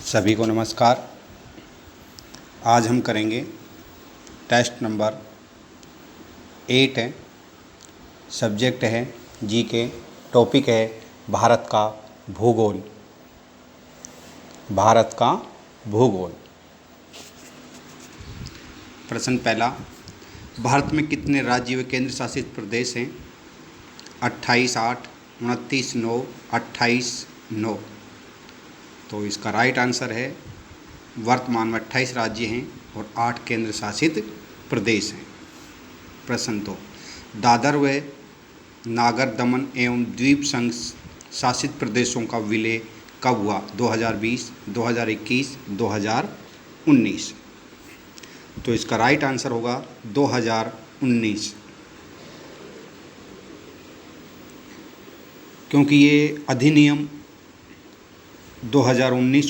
सभी को नमस्कार। आज हम करेंगे टेस्ट नंबर 8 है। सब्जेक्ट है जीके। टॉपिक है भारत का भूगोल। भारत का भूगोल। प्रश्न पहला, भारत में कितने राज्य व केंद्र शासित प्रदेश हैं? 28, 8, 29, 9, 28, 9। तो इसका राइट आंसर है वर्तमान में 28 राज्य हैं और 8 केंद्र शासित प्रदेश हैं। प्रश्न 2, दादर व नागर दमन एवं द्वीप संघ शासित प्रदेशों का विलय कब हुआ? 2020, 2021, 2019। तो इसका राइट आंसर होगा 2019, क्योंकि ये अधिनियम 2019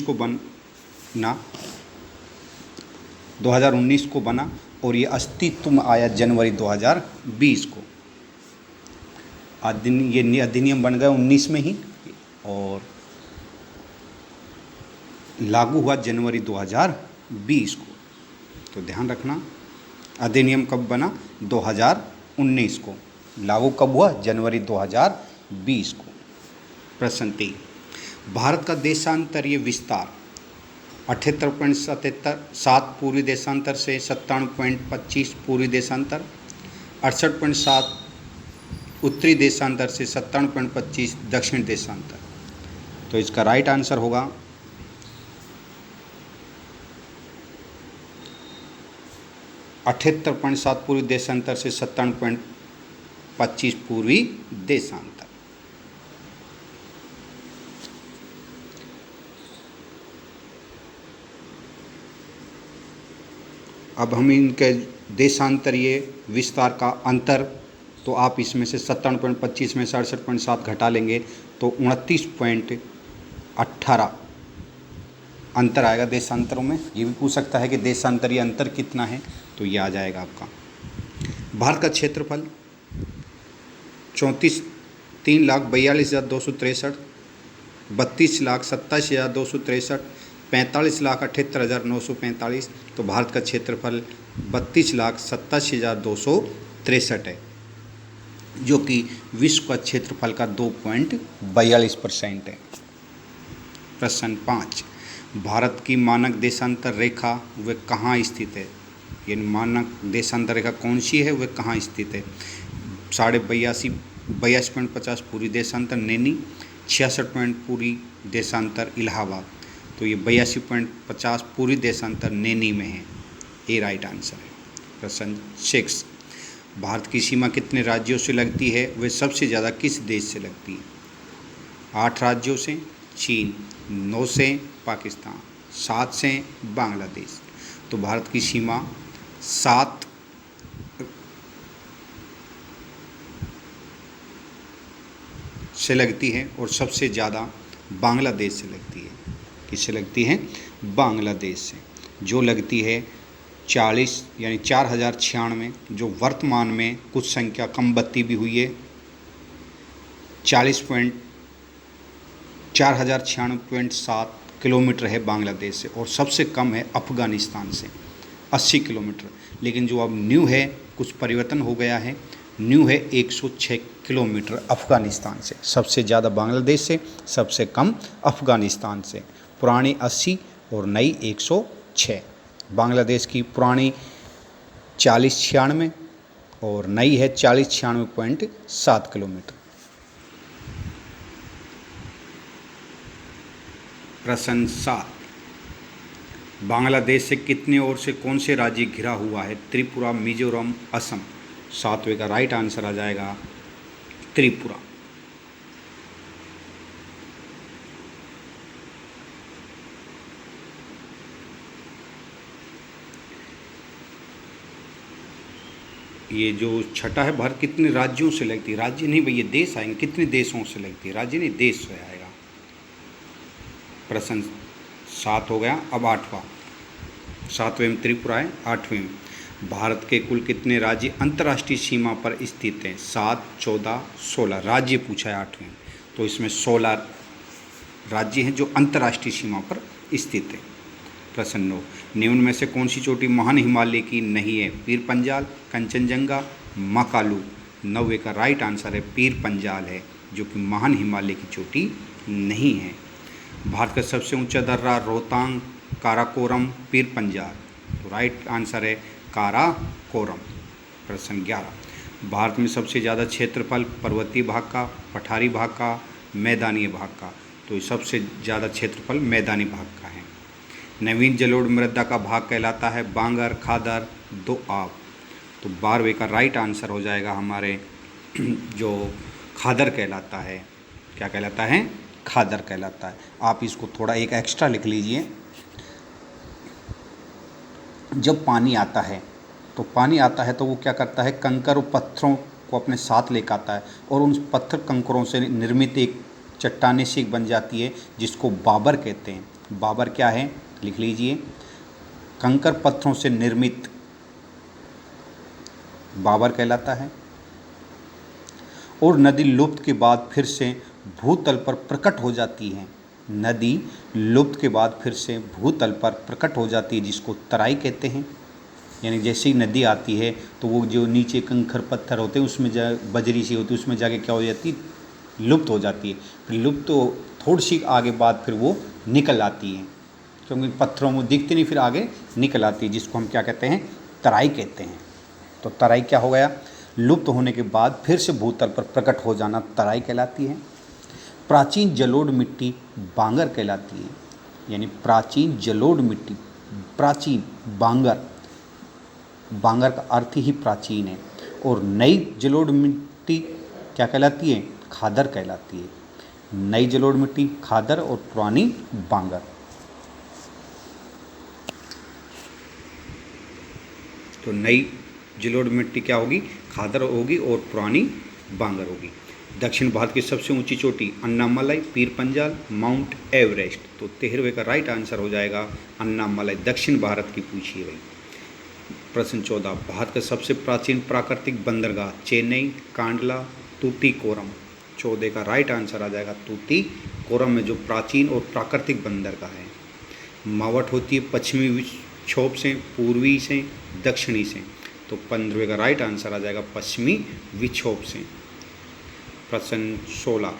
को बना और ये अस्तित्व में आया जनवरी 2020 को। ये अधिनियम बन गया 19 में ही और लागू हुआ जनवरी 2020 को। तो ध्यान रखना, अधिनियम कब बना? 2019 को। लागू कब हुआ? जनवरी 2020 को। प्रश्न 3, भारत का देशांतरीय विस्तार 78.77 पूर्वी देशांतर से 97.25 पूर्वी देशांतर, 68.7 उत्तरी देशांतर से 97.25 दक्षिण देशांतर। तो इसका राइट आंसर होगा 78.7 पूर्वी देशांतर से 97.25 पूर्वी देशांतर। अब हम इनके देशांतरीय विस्तार का अंतर, तो आप इसमें से 97.25 में से 68.7 घटा लेंगे तो 29.18 अंतर आएगा देशांतरों में। ये भी पूछ सकता है कि देशांतरीय अंतर कितना है, तो ये आ जाएगा आपका। भारत का क्षेत्रफल 3,42,263, 32,27,263, 45,78,945। तो भारत का क्षेत्रफल 32,87,263 है, जो कि विश्व का क्षेत्रफल का 2.42% है। प्रश्न 5, भारत की मानक देशांतर रेखा वे कहाँ स्थित है? ये मानक देशांतर रेखा कौन सी है, वे कहाँ स्थित है? 82.50 पूरी देशांतर नैनी, 66 पूरी देशांतर इलाहाबाद। तो ये 82.50 पूरी देशांतर नैनी में है। ये राइट आंसर है। प्रश्न 6, भारत की सीमा कितने राज्यों से लगती है? वे सबसे ज़्यादा किस देश से लगती है? 8 राज्यों से, चीन, 9 से पाकिस्तान, 7 से बांग्लादेश। तो भारत की सीमा 7 से लगती है और सबसे ज़्यादा बांग्लादेश से लगती है। किससे लगती है? बांग्लादेश से, जो लगती है 40 यानी 4096, जो वर्तमान में कुछ संख्या कम बढ़ती भी हुई है। 4096.7 किलोमीटर है बांग्लादेश से, और सबसे कम है अफ़गानिस्तान से 80 किलोमीटर। लेकिन जो अब न्यू है, कुछ परिवर्तन हो गया है, न्यू है 106 किलोमीटर अफ़गानिस्तान से। सबसे ज़्यादा बांग्लादेश से, सबसे कम अफ़गानिस्तान से। पुरानी 80 और नई 106। बांग्लादेश की पुरानी 4096 और नई है 4096.7 किलोमीटर। प्रश्न 7, बांग्लादेश से कितने ओर से कौन से राज्य घिरा हुआ है? त्रिपुरा, मिजोरम, असम। 7वें का राइट आंसर आ जाएगा त्रिपुरा। ये जो छठा है, भारत कितने राज्यों से लगती है? राज्य नहीं भैया, देश आएंगे। कितने देशों से लगती है? राज्य नहीं, देश से आएगा। प्रश्न 7 हो गया। अब 8वां, 7वें में त्रिपुरा है, 8वें में भारत के कुल कितने राज्य अंतर्राष्ट्रीय सीमा पर स्थित हैं? 7, 14, 16 राज्य पूछा है 8वें। तो इसमें 16 राज्य हैं जो अंतर्राष्ट्रीय सीमा पर स्थित है। प्रश्न 9, निम्न में से कौन सी चोटी महान हिमालय की नहीं है? पीर पंजाल, कंचनजंगा, महाकालू। 9 का राइट आंसर है पीर पंजाल है, जो कि महान हिमालय की चोटी नहीं है। भारत का सबसे ऊंचा दर्रा रोहतांग, काराकोरम, पीर पंजाल। तो राइट आंसर है काराकोरम। प्रश्न 11, भारत में सबसे ज़्यादा क्षेत्रफल पर्वतीय भाग का, पठारी भाग का, मैदानी भाग का? तो सबसे ज़्यादा क्षेत्रफल मैदानी भाग का है। नवीन जलोढ़ मृदा का भाग कहलाता है बांगर, खादर, दोआब। तो 12वें का राइट आंसर हो जाएगा हमारे जो खादर कहलाता है। क्या कहलाता है? खादर कहलाता है। आप इसको थोड़ा एक एक्स्ट्रा लिख लीजिए। जब पानी आता है तो वो क्या करता है, कंकर और पत्थरों को अपने साथ लेकर आता है और उन पत्थर कंकरों से निर्मित एक चट्टाने सी बन जाती है जिसको बाबर कहते हैं। बाबर क्या है? लिख लीजिए, कंकर पत्थरों से निर्मित बाबर कहलाता है। और नदी लुप्त के बाद फिर से भूतल पर प्रकट हो जाती है। नदी लुप्त के बाद फिर से भूतल पर प्रकट हो जाती है, जिसको तराई कहते हैं। यानी जैसे ही नदी आती है तो वो जो नीचे कंकर पत्थर होते हैं उसमें बजरी सी होती है, उसमें जाके क्या हो जाती है, लुप्त हो जाती है। फिर लुप्त तो थोड़ी सी आगे बाद फिर वो निकल आती है, क्योंकि पत्थरों में दिखती नहीं, फिर आगे निकल आती है, जिसको हम क्या कहते हैं, तराई कहते हैं। तो तराई क्या हो गया? लुप्त होने के बाद फिर से भूतल पर प्रकट हो जाना तराई कहलाती है। प्राचीन जलोढ़ मिट्टी बांगर कहलाती है। यानी प्राचीन जलोढ़ मिट्टी, प्राचीन बांगर का अर्थ ही प्राचीन है। और नई जलोढ़ मिट्टी क्या कहलाती है? खादर कहलाती है। नई जलोढ़ मिट्टी खादर और पुरानी बांगर। तो नई जलोढ़ मिट्टी क्या होगी? खादर होगी और पुरानी बांगर होगी। दक्षिण भारत की सबसे ऊंची चोटी अन्नामलाई, पीर पंजाल, माउंट एवरेस्ट। तो 13वें का राइट आंसर हो जाएगा अन्नामलाई, दक्षिण भारत की पूछी है भाई। प्रश्न 14, भारत का सबसे प्राचीन प्राकृतिक बंदरगाह चेन्नई, कांडला, तूतीकोरम। 14 का राइट आंसर आ जाएगा तूतीकोरम में जो प्राचीन और प्राकृतिक बंदरगाह है। मावट होती है पश्चिमी विक्षोभ से, पूर्वी से, दक्षिणी से। तो 15वें का राइट आंसर आ जाएगा पश्चिमी विक्षोभ से। प्रश्न 16,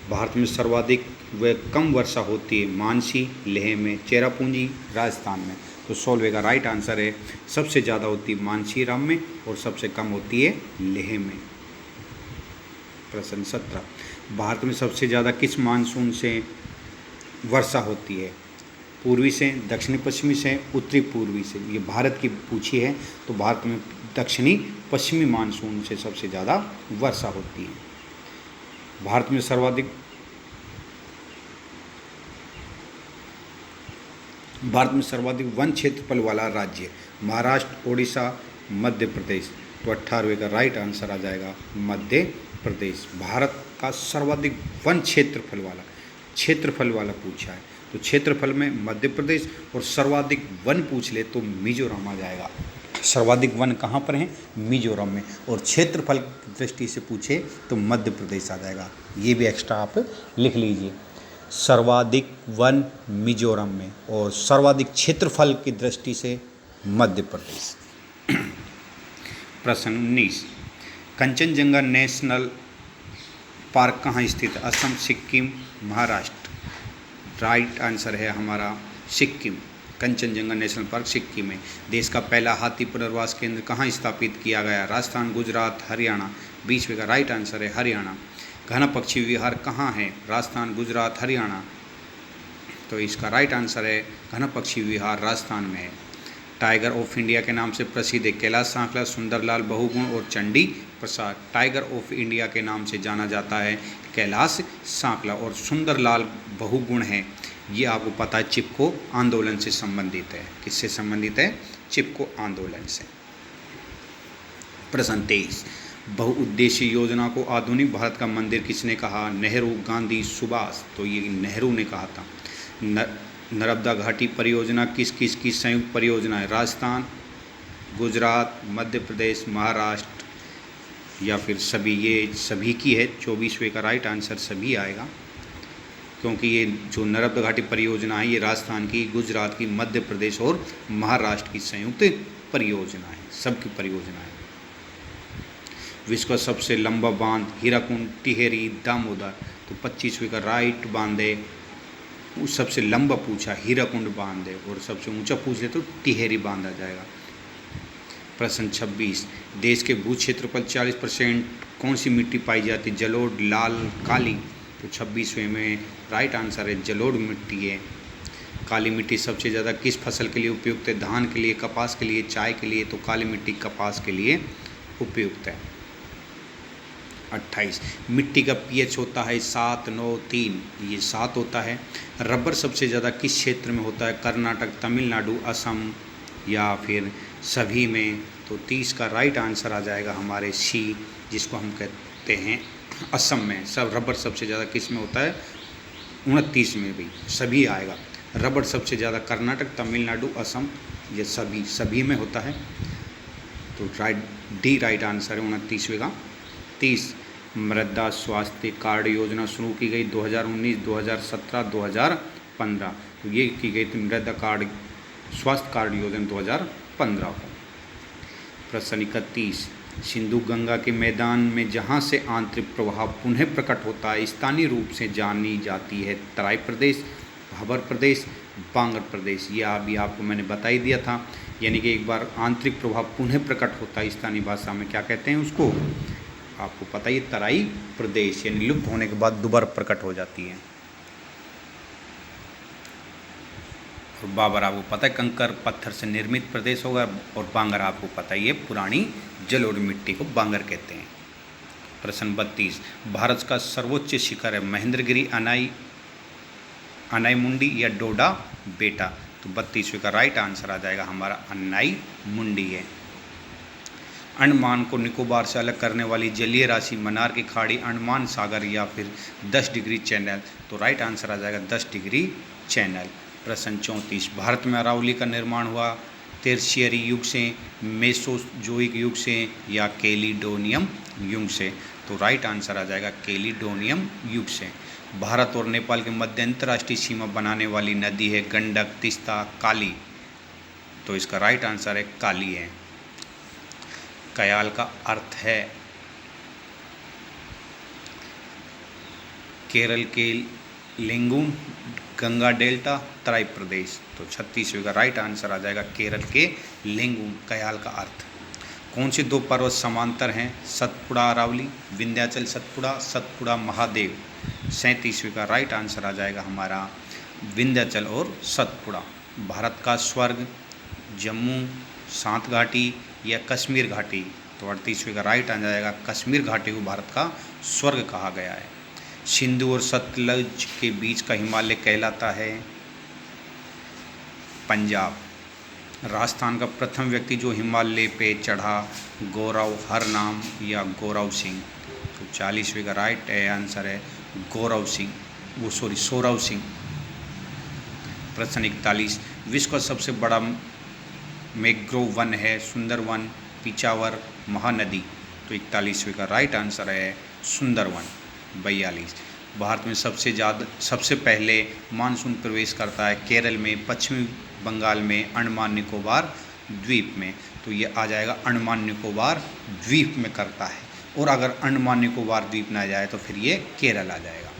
भारत में सर्वाधिक व कम वर्षा होती है मानसी, लेह में, चेरापूंजी, राजस्थान में। तो 16वें का राइट आंसर है सबसे ज़्यादा होती है मानसीराम में और सबसे कम होती है लेह में। प्रश्न 17, भारत में सबसे ज़्यादा किस मानसून से वर्षा होती है? पूर्वी से, दक्षिणी पश्चिमी से, उत्तरी पूर्वी से। ये भारत की पूछी है, तो भारत में दक्षिणी पश्चिमी मानसून से सबसे ज़्यादा वर्षा होती है। भारत में सर्वाधिक वन क्षेत्रफल वाला राज्य महाराष्ट्र, ओडिशा, मध्य प्रदेश। तो 18वें का राइट आंसर आ जाएगा मध्य प्रदेश। भारत का सर्वाधिक वन क्षेत्रफल वाला पूछा है, तो क्षेत्रफल में मध्य प्रदेश, और सर्वाधिक वन पूछ ले तो मिजोरम आ जाएगा। सर्वाधिक वन कहाँ पर हैं? मिजोरम में। और क्षेत्रफल की दृष्टि से पूछे तो मध्य प्रदेश आ जाएगा। ये भी एक्स्ट्रा आप लिख लीजिए, सर्वाधिक वन मिजोरम में और सर्वाधिक क्षेत्रफल की दृष्टि से मध्य प्रदेश। प्रश्न 19, कंचनजंगा नेशनल पार्क कहाँ स्थित है? असम, सिक्किम, महाराष्ट्र। राइट आंसर है हमारा सिक्किम। कंचनजंगा नेशनल पार्क सिक्किम में। देश का पहला हाथी पुनर्वास केंद्र कहाँ स्थापित किया गया? राजस्थान, गुजरात, हरियाणा। 20वें का राइट आंसर है हरियाणा। घना पक्षी विहार कहाँ है? राजस्थान, गुजरात, हरियाणा। तो इसका राइट आंसर है घना पक्षी विहार राजस्थान में है। टाइगर ऑफ इंडिया के नाम से प्रसिद्ध है कैलाश सांकला, सुंदरलाल बहुगुण और चंडी प्रसाद। टाइगर ऑफ इंडिया के नाम से जाना जाता है कैलाश सांकला, और सुंदरलाल बहुगुण है ये आपको पता है चिपको आंदोलन से संबंधित है। किससे संबंधित है? चिपको आंदोलन से। प्रश्न 23, बहुउद्देशीय योजना को आधुनिक भारत का मंदिर किसने कहा? नेहरू, गांधी, सुभाष। तो ये नेहरू ने कहा था। नर्मदा घाटी परियोजना किस किस की संयुक्त परियोजना है? राजस्थान, गुजरात, मध्य प्रदेश, महाराष्ट्र, या फिर सभी? ये सभी की है। 24वें का राइट आंसर सभी आएगा। क्योंकि ये जो नर्मदा घाटी परियोजना है ये राजस्थान की, गुजरात की, मध्य प्रदेश और महाराष्ट्र की संयुक्त परियोजना है, सबकी परियोजना है। विश्व का सबसे लंबा बांध हीराकुंड, टिहरी, दामोदर, तो 25वें का राइट बांध है। सबसे लंबा पूछा हीराकुंड बांध है और सबसे ऊंचा पूछ ले तो टिहरी बांध आ जाएगा। प्रश्न 26, देश के भू क्षेत्र पर 40% कौन सी मिट्टी पाई जाती है? जलोढ़, लाल, काली। तो 26वें में राइट आंसर है जलोढ़ मिट्टी है। काली मिट्टी सबसे ज़्यादा किस फसल के लिए उपयुक्त है? धान के लिए, कपास के लिए, चाय के लिए। तो काली मिट्टी कपास के लिए उपयुक्त है। 28, मिट्टी का पीएच होता है 7, 9, 3, ये 7 होता है। रबर सबसे ज़्यादा किस क्षेत्र में होता है? कर्नाटक, तमिलनाडु, असम या फिर सभी में। तो 30 का राइट आंसर आ जाएगा हमारे सी, जिसको हम कहते हैं असम में। सब रबर सबसे ज़्यादा किस में होता है? 29 में भी सभी आएगा। रबर सबसे ज़्यादा कर्नाटक, तमिलनाडु, असम, ये सभी में होता है। तो डी राइट आंसर है 29वें का। 30, मृदा स्वास्थ्य कार्ड योजना शुरू की गई 2019, 2017, 2015। तो ये की गई थी मृदा कार्ड स्वास्थ्य कार्ड योजना 2015 को। प्रश्न 31, सिंधु गंगा के मैदान में जहाँ से आंतरिक प्रवाह पुनः प्रकट होता है स्थानीय रूप से जानी जाती है? तराई प्रदेश, भाबर प्रदेश, बांगर प्रदेश। यह अभी आपको मैंने बता ही दिया था। यानी कि एक बार आंतरिक प्रवाह पुनः प्रकट होता है स्थानीय भाषा में, क्या कहते हैं उसको? आपको पता ही, तराई प्रदेश। यानी लुप्त होने के बाद दोबारा प्रकट हो जाती है। और बाबर आपको पता है कंकर पत्थर से निर्मित प्रदेश होगा। और बांगर आपको पता ही है पुरानी जलोढ़ मिट्टी को बांगर कहते हैं। प्रश्न 32, भारत का सर्वोच्च शिखर है महेंद्रगिरी, अनाई मुंडी या डोडा बेटा। तो 32वें का राइट आंसर आ जाएगा हमारा अनाई मुंडी है। अंडमान को निकोबार से अलग करने वाली जलीय राशि मन्नार की खाड़ी, अंडमान सागर या फिर 10 डिग्री चैनल। तो राइट आंसर आ जाएगा 10 डिग्री चैनल। प्रश्न 34, भारत में अरावली का निर्माण हुआ टर्शियरी युग से, मेसोजोइक युग से या कैलिडोनियम युग से? तो राइट आंसर आ जाएगा कैलिडोनियम युग से। भारत और नेपाल के मध्य अंतर्राष्ट्रीय सीमा बनाने वाली नदी है गंडक, तीस्ता, काली। तो इसका राइट आंसर है काली है। कयाल का अर्थ है केरल के लेंगुन, गंगा डेल्टा, तराई प्रदेश। तो 36वें का राइट आंसर आ जाएगा केरल के लेंगुन, कयाल का अर्थ। कौन से 2 पर्वत समांतर हैं? सतपुड़ा अरावली, विंध्याचल सतपुड़ा, सतपुड़ा महादेव। 37वें का राइट आंसर आ जाएगा हमारा विंध्याचल और सतपुड़ा। भारत का स्वर्ग जम्मू, सांत घाटी या कश्मीर घाटी? तो 38वें का राइट आ जाएगा कश्मीर घाटी को भारत का स्वर्ग कहा गया है। सिंधु और सतलज के बीच का हिमालय कहलाता है पंजाब। राजस्थान का प्रथम व्यक्ति जो हिमालय पे चढ़ा, गौरव हरनाम या गौरव सिंह? तो 40वें का राइट आंसर है गौरव सिंह, सौरव सिंह। प्रश्न 41, विश्व का सबसे बड़ा मैंग्रोव वन है सुंदरवन, पिचावर, महानदी? तो 41वें का राइट आंसर है सुंदरवन। 42, भारत में सबसे पहले मानसून प्रवेश करता है केरल में, पश्चिमी बंगाल में, अंडमान निकोबार द्वीप में? तो ये आ जाएगा अंडमान निकोबार द्वीप में करता है। और अगर अंडमान निकोबार द्वीप ना जाए तो फिर ये केरल आ जाएगा।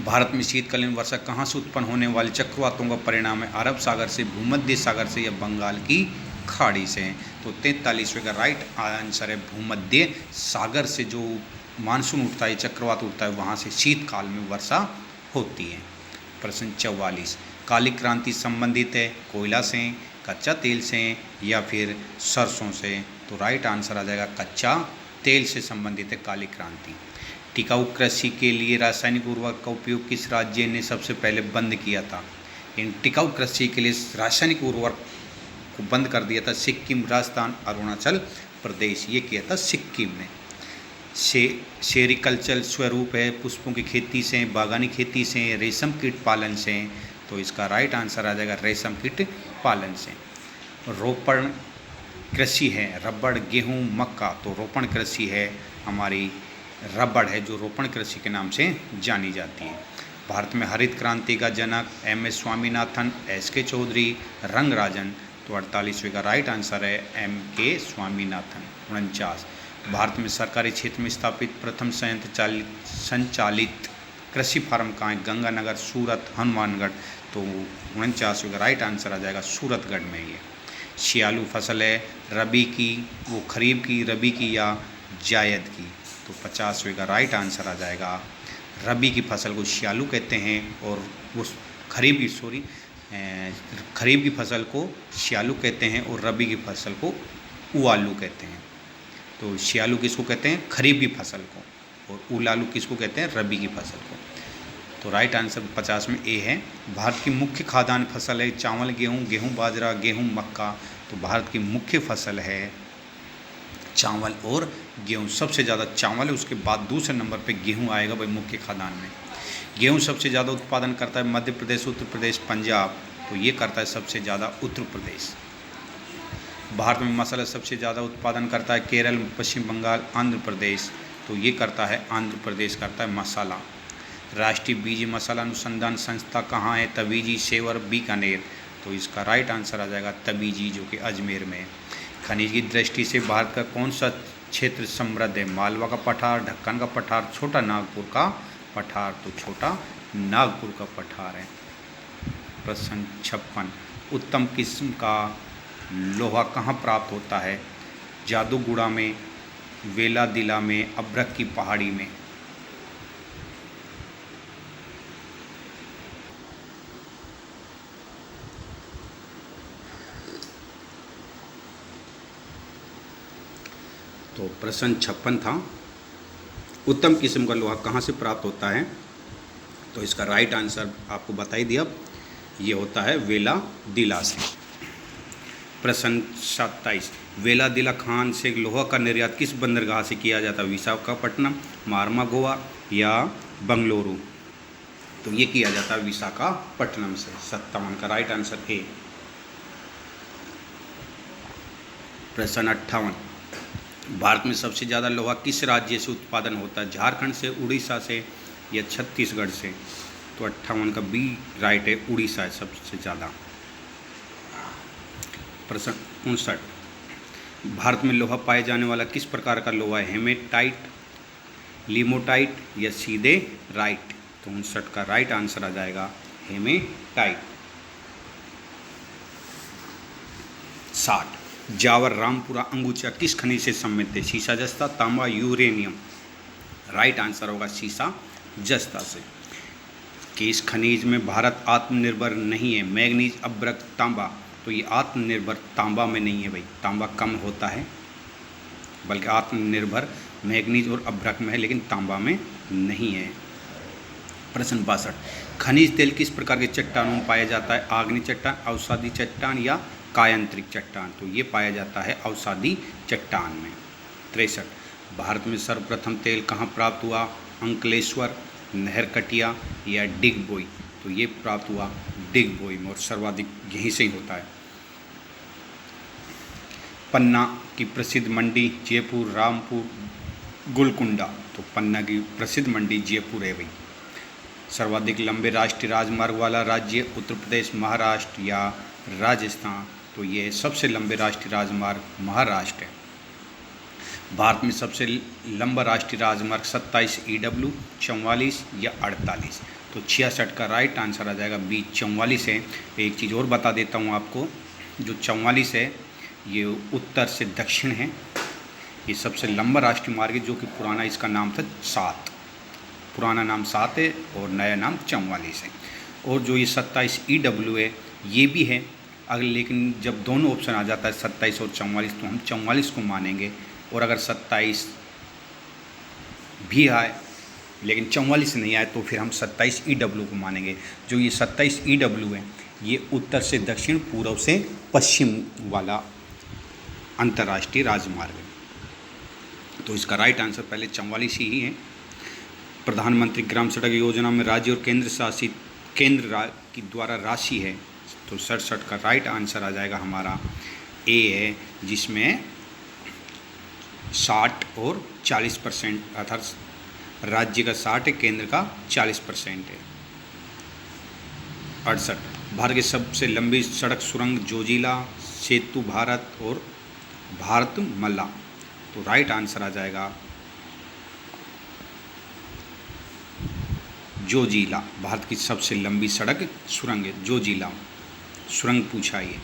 भारत में शीतकालीन वर्षा कहाँ से उत्पन्न होने वाले चक्रवातों का परिणाम है? अरब सागर से, भूमध्य सागर से या बंगाल की खाड़ी से? तो 43वें का राइट आंसर है भूमध्य सागर से जो मानसून उठता है, चक्रवात उठता है, वहाँ से शीतकाल में वर्षा होती है। प्रश्न 44, काली क्रांति संबंधित है कोयला से, कच्चा तेल से या फिर सरसों से? तो राइट आंसर आ जाएगा कच्चा तेल से संबंधित है काली क्रांति। टिकाऊ कृषि के लिए रासायनिक उर्वरक का उपयोग किस राज्य ने सबसे पहले बंद किया था? इन टिकाऊ कृषि के लिए रासायनिक उर्वरक को बंद कर दिया था सिक्किम, राजस्थान, अरुणाचल प्रदेश। ये किया था सिक्किम ने। सेरिकल्चर स्वरूप है पुष्पों की खेती से, बागानी खेती से, रेशम कीट पालन से? तो इसका राइट आंसर आ जाएगा रेशम कीट पालन से। रोपण कृषि है रबड़, गेहूं, मक्का? तो रोपण कृषि है हमारी रबड़ है जो रोपण कृषि के नाम से जानी जाती है। भारत में हरित क्रांति का जनक MS स्वामीनाथन, SK चौधरी, रंगराजन। तो 48वें का राइट आंसर है MK स्वामीनाथन। 49, भारत में सरकारी क्षेत्र में स्थापित प्रथम संयंत्र संचालित कृषि फार्म कहाँ है? गंगानगर, सूरत, हनुमानगढ़। तो 49वें का राइट आंसर आ जाएगा सूरतगढ़ में। ये शियालू फसल है रबी की, वो खरीफ की, रबी की या जायद की। तो 50वें का राइट आंसर आ जाएगा रबी की फसल को शियालू कहते हैं और उस खरीफ की फसल को शियालू कहते हैं और रबी की फसल को उआलू कहते हैं। तो शियालू किसको कहते हैं? खरीफ की फसल को, और उलालू किसको कहते हैं? रबी की फसल को। तो राइट आंसर 50 में ए है। भारत की मुख्य खाद्यान्न फसल है चावल, गेहूँ, बाजरा, मक्का। तो भारत की मुख्य फसल है चावल और गेहूँ। सबसे ज़्यादा चावल है, उसके बाद दूसरे नंबर पे गेहूँ आएगा भाई मुख्य खाद्यान्न में। गेहूँ सबसे ज़्यादा उत्पादन करता है मध्य प्रदेश, उत्तर प्रदेश, पंजाब। तो ये करता है सबसे ज़्यादा उत्तर प्रदेश। भारत में मसाला सबसे ज़्यादा उत्पादन करता है केरल, पश्चिम बंगाल, आंध्र प्रदेश। तो ये करता है आंध्र प्रदेश करता है मसाला। राष्ट्रीय बीज मसाला अनुसंधान संस्था कहाँ है? तबीजी, सेवर, बीकानेर। तो इसका राइट आंसर आ जाएगा तबीजी जो कि अजमेर में है। खनिज की दृष्टि से भारत का कौन सा क्षेत्र समृद्ध है? मालवा का पठार, ढक्कन का पठार, छोटा नागपुर का पठार। तो छोटा नागपुर का पठार है। प्रश्न 56, उत्तम किस्म का लोहा कहाँ प्राप्त होता है? जादूगुड़ा में, वेलादिला में, अब्रक की पहाड़ी में। तो प्रश्न 56 था, उत्तम किस्म का लोहा कहाँ से प्राप्त होता है? तो इसका राइट आंसर आपको बता ही दिया, ये होता है वेलादिला से। प्रश्न 27, वेलादिला खान से लोहा का निर्यात किस बंदरगाह से किया जाता है? विशाखापट्टनम, मारमा, गोवा या बंगलुरु। तो ये किया जाता है विशाखापट्टनम से। 57 का राइट आंसर है। प्रश्न 58, भारत में सबसे ज़्यादा लोहा किस राज्य से उत्पादन होता है? झारखंड से, उड़ीसा से या छत्तीसगढ़ से। तो 58 का बी राइट है, उड़ीसा है सबसे ज़्यादा। प्रश्न 59, भारत में लोहा पाए जाने वाला किस प्रकार का लोहा है? हेमेटाइट, लिमोटाइट या सीधे राइट। तो 59 का राइट आंसर आ जाएगा हेमेटाइट। 60, जावर, रामपुरा, अंगुचा किस खनिज से समृद्ध है? सीसा, जस्ता, तांबा, यूरेनियम। राइट आंसर होगा सीसा जस्ता से। कि इस खनिज में भारत आत्मनिर्भर नहीं है? मैग्नीज, अब्रक, तांबा। तो ये आत्मनिर्भर तांबा में नहीं है भाई, तांबा कम होता है, बल्कि आत्मनिर्भर मैग्नीज और अब्रक में है, लेकिन तांबा में नहीं है। प्रश्न 62, खनिज तेल किस प्रकार के चट्टानों में पाया जाता है? आग्नेय चट्टान, अवसादी चट्टान या कायांतरिक चट्टान। तो ये पाया जाता है अवसादी चट्टान में। 63, भारत में सर्वप्रथम तेल कहाँ प्राप्त हुआ? अंकलेश्वर, नहरकटिया या डिगबोई। तो ये प्राप्त हुआ डिगबोई में, और सर्वाधिक यहीं से ही होता है। पन्ना की प्रसिद्ध मंडी जयपुर, रामपुर, गोलकुंडा। तो पन्ना की प्रसिद्ध मंडी जयपुर है भाई। सर्वाधिक लंबे राष्ट्रीय राजमार्ग वाला राज्य उत्तर प्रदेश, महाराष्ट्र या राजस्थान। तो ये सबसे लंबे राष्ट्रीय राजमार्ग महाराष्ट्र है। भारत में सबसे लंबा राष्ट्रीय राजमार्ग 27 EW, 44 या 48। तो 66 का राइट आंसर आ जाएगा बी 44 है। एक चीज़ और बता देता हूँ आपको, जो 44 है ये उत्तर से दक्षिण है, ये सबसे लंबा राष्ट्रीय मार्ग है, जो कि पुराना इसका नाम था 7, पुराना नाम 7 है और नया नाम 44 है। और जो ये 27 EW है ये भी है, अगर लेकिन जब दोनों ऑप्शन आ जाता है 27 और 44 तो हम 44 को मानेंगे, और अगर 27 भी आए लेकिन 44 नहीं आए तो फिर हम 27 EW को मानेंगे। जो ये 27 EW है ये उत्तर से दक्षिण, पूर्व से पश्चिम वाला अंतर्राष्ट्रीय राजमार्ग है। तो इसका राइट आंसर पहले 44 ही है। प्रधानमंत्री ग्राम सड़क योजना में राज्य और केंद्र की द्वारा राशि है, तो 67 का राइट आंसर आ जाएगा हमारा ए है, जिसमें 60 और 40% अर्थात राज्य का 60 है, केंद्र का 40% है। 68, भारत की सबसे लंबी सड़क सुरंग जोजिला, सेतु भारत और भारतमला। तो राइट आंसर आ जाएगा जोजिला। भारत की सबसे लंबी सड़क सुरंग है जोजिला, सुरंग पूछा ये।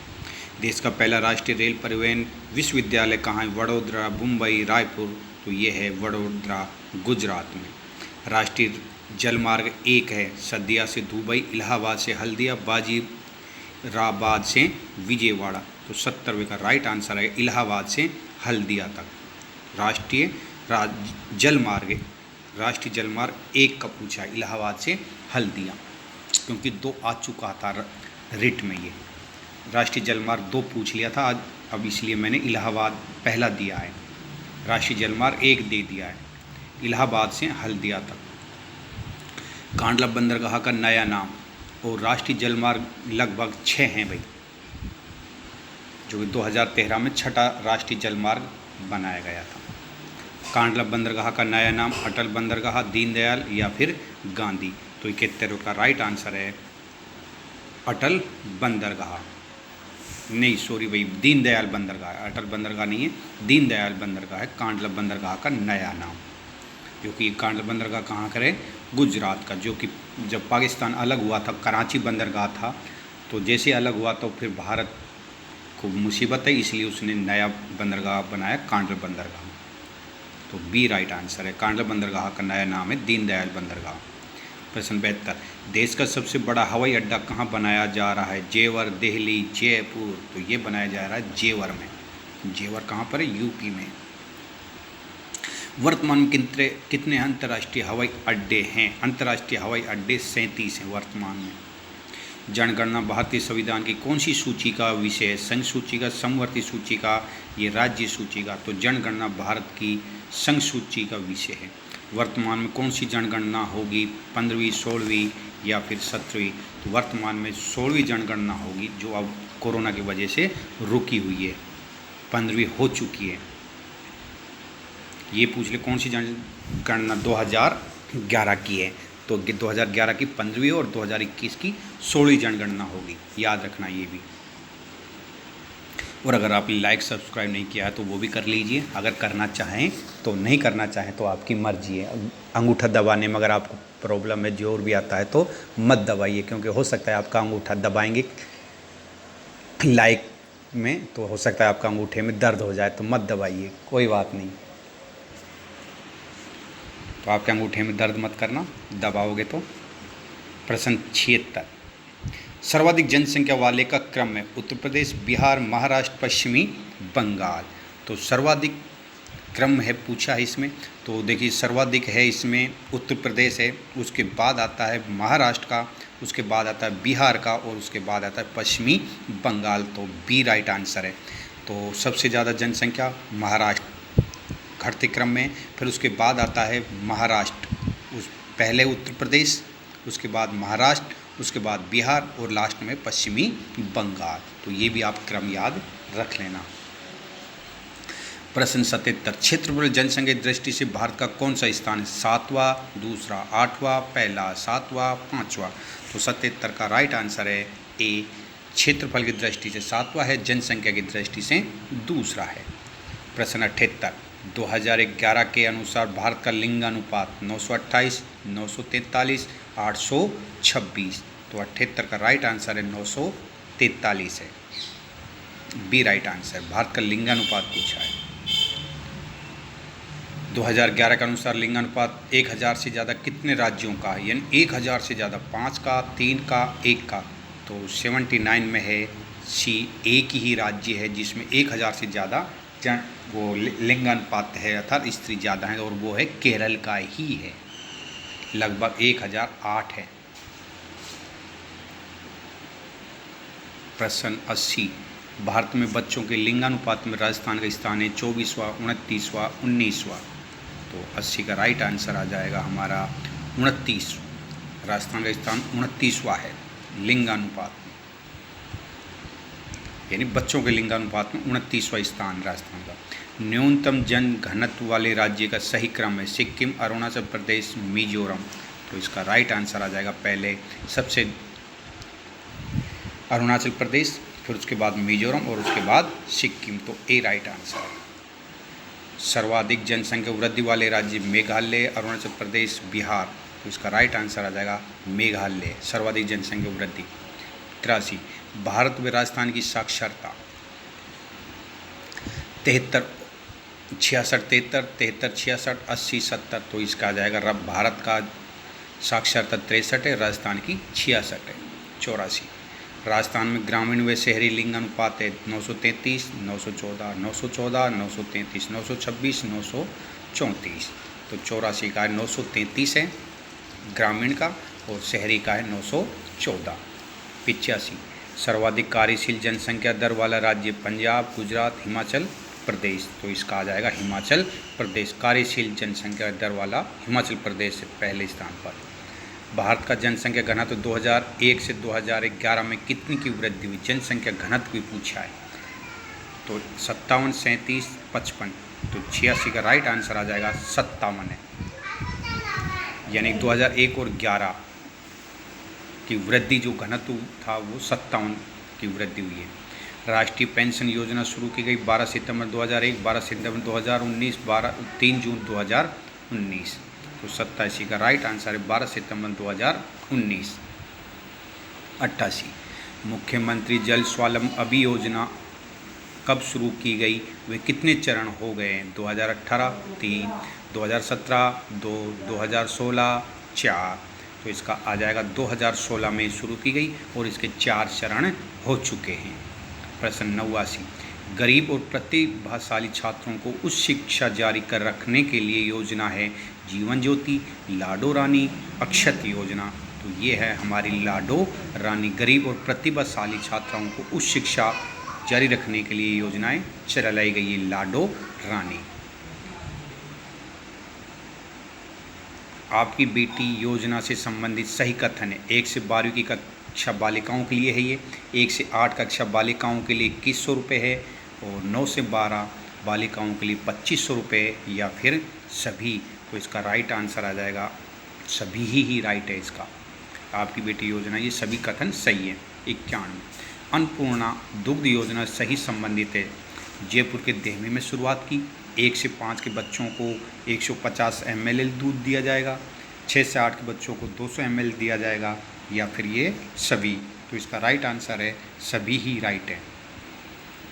देश का पहला राष्ट्रीय रेल परिवहन विश्वविद्यालय कहाँ है? वडोदरा, मुंबई, रायपुर। तो ये है वडोदरा, गुजरात में। राष्ट्रीय जलमार्ग 1 है सदिया से दुबई, इलाहाबाद से हल्दिया, बाजीराबाद से विजयवाड़ा। तो 70वें का राइट आंसर है इलाहाबाद से हल्दिया तक। राष्ट्रीय जलमार्ग 1 का पूछा है, इलाहाबाद से हल्दिया, क्योंकि 2 आ चुका था रिट में। ये राष्ट्रीय जलमार्ग 2 पूछ लिया था आज, अब इसलिए मैंने इलाहाबाद पहला दिया है। राष्ट्रीय जलमार्ग 1 दे दिया है, इलाहाबाद से हल्दिया तक। कांडला बंदरगाह का नया नाम। और राष्ट्रीय जलमार्ग लगभग 6 हैं भाई, जो कि 2013 में 6ठा राष्ट्रीय जलमार्ग बनाया गया था। कांडला बंदरगाह का नया नाम अटल बंदरगाह, दीनदयाल या फिर गांधी। तो 71 का राइट आंसर है अटल बंदरगाह। नहीं सॉरी भाई, दीनदयाल बंदरगाह, अटल बंदरगाह नहीं है, दीनदयाल बंदरगाह है कांडला बंदरगाह का नया नाम। जो कि कांडला बंदरगाह कहाँ का है? गुजरात का, जो कि जब पाकिस्तान अलग हुआ था कराची बंदरगाह था, तो जैसे अलग हुआ तो फिर भारत को मुसीबत है, इसलिए उसने नया बंदरगाह बनाया कांडला बंदरगाह। तो बी राइट आंसर है, कांडला बंदरगाह का नया नाम है दीनदयाल बंदरगाह। प्रश्न 72, देश का सबसे बड़ा हवाई अड्डा कहाँ बनाया जा रहा है? जेवर, दिल्ली, जयपुर। तो ये बनाया जा रहा है जेवर में। जेवर कहाँ पर है? यूपी में। वर्तमान में कितने अंतर्राष्ट्रीय हवाई अड्डे हैं? अंतर्राष्ट्रीय हवाई अड्डे 37 हैं वर्तमान में। जनगणना भारतीय संविधान की कौन सी सूची का विषय है? संघ सूची का, समवर्ती सूची का, ये राज्य सूची का। तो जनगणना भारत की संघ सूची का विषय है। वर्तमान में कौन सी जनगणना होगी? 15वीं, 16वीं या फिर 17वीं? तो वर्तमान में 16वीं जनगणना होगी, जो अब कोरोना की वजह से रुकी हुई है। 15वीं हो चुकी है। ये पूछ ले कौन सी जनगणना 2011 की है? तो 2011 की 15वीं और 2021 की 16वीं जनगणना होगी, याद रखना ये भी। और अगर आपने लाइक सब्सक्राइब नहीं किया है तो वो भी कर लीजिए, अगर करना चाहें तो। नहीं करना चाहें तो आपकी मर्जी है। अंगूठा दबाने में अगर आपको प्रॉब्लम है, जोर भी आता है, तो मत दबाइए, क्योंकि हो सकता है आपका अंगूठा दबाएंगे लाइक में तो हो सकता है आपका अंगूठे में दर्द हो जाए, तो मत दबाइए, कोई बात नहीं। तो आपके अंगूठे में दर्द मत करना, दबाओगे तो। प्रश्न 76, सर्वाधिक जनसंख्या वाले का क्रम है? उत्तर प्रदेश, बिहार, महाराष्ट्र, पश्चिमी बंगाल। तो सर्वाधिक क्रम है पूछा है इसमें। तो देखिए सर्वाधिक है इसमें उत्तर प्रदेश है, उसके बाद आता है महाराष्ट्र का, उसके बाद आता है बिहार का, और उसके बाद आता है पश्चिमी बंगाल। तो बी राइट आंसर है। तो सबसे ज़्यादा जनसंख्या महाराष्ट्र घटते क्रम में, फिर उसके बाद आता है महाराष्ट्र, उस पहले उत्तर प्रदेश, उसके बाद महाराष्ट्र, उसके बाद बिहार और लास्ट में पश्चिमी बंगाल। तो ये भी आप क्रम याद रख लेना। प्रश्न 77, क्षेत्रफल जनसंख्या की दृष्टि से भारत का कौन सा स्थान है? 7वां, दूसरा, 8वां, पहला, 7वां, 5वां। तो 77 का राइट आंसर है ए, क्षेत्रफल की दृष्टि से 7वां है, जनसंख्या की दृष्टि से दूसरा है। प्रश्न 78, 2011 के अनुसार भारत का लिंगानुपात 928, 943, 826। तो 78 का राइट आंसर है 943 है, बी राइट आंसर। भारत का लिंगानुपात पूछा है। 2011 के अनुसार लिंगानुपात 1000 से ज़्यादा कितने राज्यों का है? यानी 1000 से ज़्यादा 5 का, 3 का, 1 का। तो 79 में है सी, एक ही राज्य है जिसमें 1000 से ज़्यादा वो लिंगानुपात है, अर्थात स्त्री ज़्यादा है, और वो है केरल का ही है, लगभग 1008 है। प्रश्न 80, भारत में बच्चों के लिंगानुपात में राजस्थान का स्थान है 24वां, 29वां, 19वां। तो 80 का राइट आंसर आ जाएगा हमारा 29। राजस्थान का स्थान 29वां है लिंगानुपात में। यानी बच्चों के लिंगानुपात में 29वां स्थान राजस्थान का। न्यूनतम जन घनत्व वाले राज्य का सही क्रम है सिक्किम, अरुणाचल प्रदेश, मिजोरम। तो इसका राइट आंसर आ जाएगा पहले सबसे अरुणाचल प्रदेश, फिर उसके बाद मिजोरम और उसके बाद सिक्किम। तो ए राइट आंसर है। सर्वाधिक जनसंख्या वृद्धि वाले राज्य मेघालय, अरुणाचल प्रदेश, बिहार। तो इसका राइट आंसर आ जाएगा मेघालय, सर्वाधिक जनसंख्या वृद्धि। 83 भारत में राजस्थान की साक्षरता 73, 66, 73, 80, 70। तो इसका आ जाएगा भारत का साक्षरता 63 है, राजस्थान की 66 है। 84 राजस्थान में ग्रामीण व शहरी लिंगानुपात है 933, 914, 914, 933, 926, 934। तो 84 का 933 है ग्रामीण का और शहरी का है 914। 85 सर्वाधिक कार्यशील जनसंख्या दर वाला राज्य पंजाब, गुजरात, हिमाचल प्रदेश। तो इसका आ जाएगा हिमाचल प्रदेश, कार्यशील जनसंख्या दर वाला हिमाचल प्रदेश से पहले स्थान पर। भारत का जनसंख्या घनत्व 2001 से 2011 में कितनी की वृद्धि हुई? जनसंख्या घनत्व भी पूछा है। तो 57, 37, 55। तो 86 का राइट आंसर आ जाएगा 57 है, यानी 2001 और 11 की वृद्धि जो घनत्व था वो 57 की वृद्धि हुई है। राष्ट्रीय पेंशन योजना शुरू की गई 12 सितंबर 2001, 12 सितंबर 2019, 3 जून 2019। तो 87 का राइट आंसर है 12 सितंबर 2019। 88 मुख्यमंत्री जल स्वावलंबन योजना कब शुरू की गई? वे कितने चरण हो गए हैं? 2018 3, 2017 2, 2016 4। तो इसका आ जाएगा 2016 में शुरू की गई और इसके 4 चरण हो चुके हैं। प्रश्न 89 गरीब और प्रतिभाशाली छात्रों को उच्च शिक्षा जारी कर रखने के लिए योजना है जीवन ज्योति, लाडो रानी, अक्षत योजना। तो ये है हमारी लाडो रानी। गरीब और प्रतिभाशाली छात्राओं को उच्च शिक्षा जारी रखने के लिए योजनाएं चलाई गई है लाडो रानी। आपकी बेटी योजना से संबंधित सही कथन है। 1 से 12वीं की कक्षा बालिकाओं के लिए है ये, 1 से 8 कक्षा बालिकाओं के लिए 2100 रुपये है और 9 से 12 बालिकाओं के लिए 2500 रुपये या फिर सभी। तो इसका राइट आंसर आ जाएगा सभी ही राइट है इसका। आपकी बेटी योजना ये सभी कथन सही है। 91 अन्नपूर्णा दुग्ध योजना सही संबंधित है। जयपुर के देहमी में शुरुआत की। 1 से 5 के बच्चों को 150 ml दूध दिया जाएगा, 6 से 8 के बच्चों को 200 ml दिया जाएगा या फिर ये सभी। तो इसका राइट आंसर है सभी ही राइट है।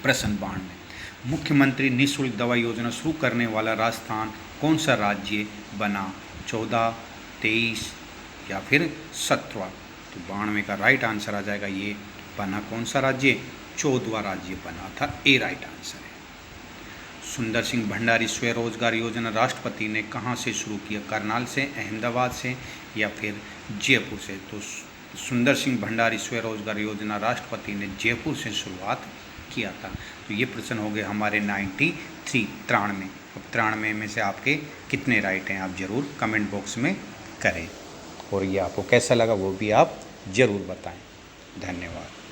प्रश्न 92 मुख्यमंत्री निःशुल्क दवा योजना शुरू करने वाला राजस्थान कौन सा राज्य बना? 14, 23 या फिर 17। तो 92 का राइट आंसर आ जाएगा ये बना कौन सा राज्य? 14वां राज्य बना था। ए राइट आंसर है। सुंदर सिंह भंडारी स्वरोजगार योजना राष्ट्रपति ने कहाँ से शुरू किया? करनाल से, अहमदाबाद से या फिर जयपुर से? तो सुंदर सिंह भंडारी स्वरोजगार योजना राष्ट्रपति ने जयपुर से शुरुआत किया था। तो ये प्रश्न हो गए हमारे 93 93। अब 93 में से आपके कितने राइट हैं आप ज़रूर कमेंट बॉक्स में करें और ये आपको कैसा लगा वो भी आप ज़रूर बताएं। धन्यवाद।